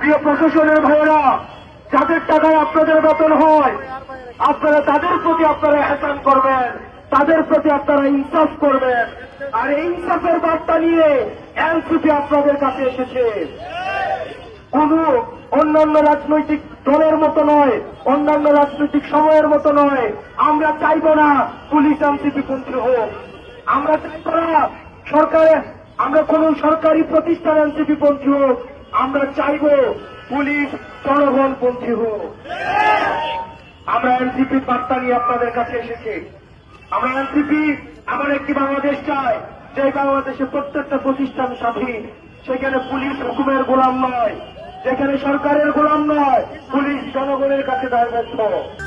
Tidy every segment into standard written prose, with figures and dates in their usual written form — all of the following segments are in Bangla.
প্রিয় প্রশাসনের ভাইয়েরা, যাদের টাকায় আপনাদের বেতন হয়, আপনারা তাদের প্রতি আপনারা এহসান করবেন, তাদের প্রতি আপনারা ইনসাফ করবেন। আর এই ইনসাফের বার্তা নিয়ে এনসিপি আপনাদের কাছে এসেছে। কোন অন্যান্য রাজনৈতিক দলের মতো নয়, অন্যান্য রাজনৈতিক সময়ের মতো নয়। আমরা চাইব না পুলিশ এনসিপি পন্থী হোক, আমরা চাইব না আমরা কোন সরকারি প্রতিষ্ঠান এনসিপি পন্থী হোক, আমরা চাইব পুলিশ জনগণ পন্থী হোক। আমরা এনসিপি বার্তা নিয়ে আপনাদের কাছে এসেছি। আমরা এনসিপি এমন একটি বাংলাদেশ চাই, যে বাংলাদেশে প্রত্যেকটা প্রতিষ্ঠান স্বাধীন, সেখানে পুলিশ হুকুমের গোলাম নয়, যেখানে সরকারের গোলাম নয়, পুলিশ জনগণের কাছে দায়বদ্ধ।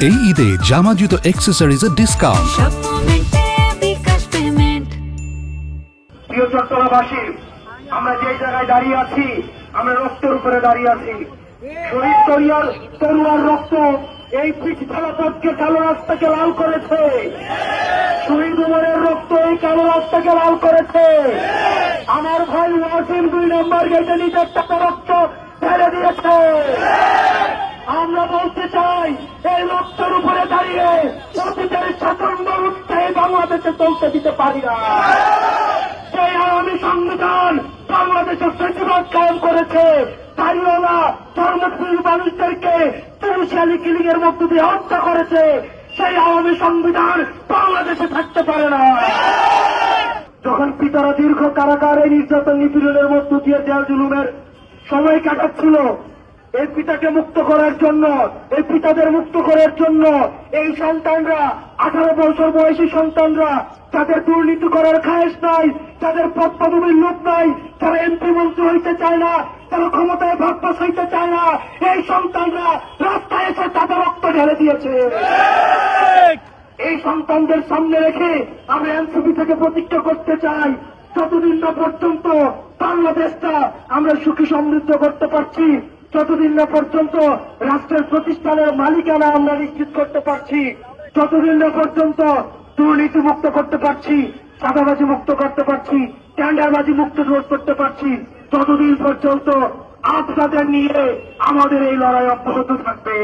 এই ঈদে জামা জুতো অ্যাক্সেসরিজের ডিসকাউন্ট। প্রিয় চট্টগ্রামবাসী, আমরা যে জায়গায় দাঁড়িয়ে আছি, আমরা রক্তের উপরে দাঁড়িয়ে আছি। শহীদ তরুয়ার রক্ত এই পৃথিবীকে কালো রাস্তাকে লাল করেছে। শহীদ উমরের রক্ত এই কালো রাস্তাকে লাল করেছে। আমার ভাই ওয়াসিম 2 নম্বর গেটে নিজের টাকা রক্ত ঢেলে দিয়েছে। আমরা বলতে চাই, এই রক্তের উপরে দাঁড়িয়ে অতীতের স্বাতন্ত্র উঠতে বাংলাদেশে চলতে দিতে পারি না। সেই আওয়ামী সংবিধান বাংলাদেশের ফেসিবাদ কায়েম করেছে, তাইও না ধর্মপ্রিয় মানুষদেরকে তুলসিয়ালি কিলিং এর মধ্য দিয়ে হত্যা করেছে। সেই আওয়ামী সংবিধান বাংলাদেশে থাকতে পারে না। যখন পিতারা দীর্ঘ কারাগারে নির্যাতন নিপীড়নের মধ্য দিয়ে জেল জুলুমের সময় কাটাচ্ছিল, এই পিতাকে মুক্ত করার জন্য, এই পিতাদের মুক্ত করার জন্য এই সন্তানরা, 18 বছর বয়সী সন্তানরা, যাদের দুর্নীতি করার খায়েশ নাই, যাদের পদ পদবীর লোভ নাই, যারা এমপি মন্ত্রী হইতে চায় না, যারা ক্ষমতায় ভাগবাস হইতে চায় না, এই সন্তানরা রাস্তায় এসে তাদের রক্ত ঢেলে দিয়েছে। এই সন্তানদের সামনে রেখে আমরা এনসিপি থেকে প্রতিজ্ঞা করতে চাই, যতদিন না পর্যন্ত বাংলাদেশটা আমরা সুখী সমৃদ্ধ করতে পারছি, যতদিন না পর্যন্ত রাষ্ট্রের প্রতিষ্ঠানের মালিকানা আমরা নিশ্চিত করতে পারছি, যতদিন না পর্যন্ত দুর্নীতি মুক্ত করতে পারছি, চাঁদাবাজি মুক্ত করতে পারছি, টেন্ডারবাজি মুক্ত করতে পারছি, ততদিন পর্যন্ত আপনাদের নিয়ে আমাদের এই লড়াই অব্যাহত থাকবে।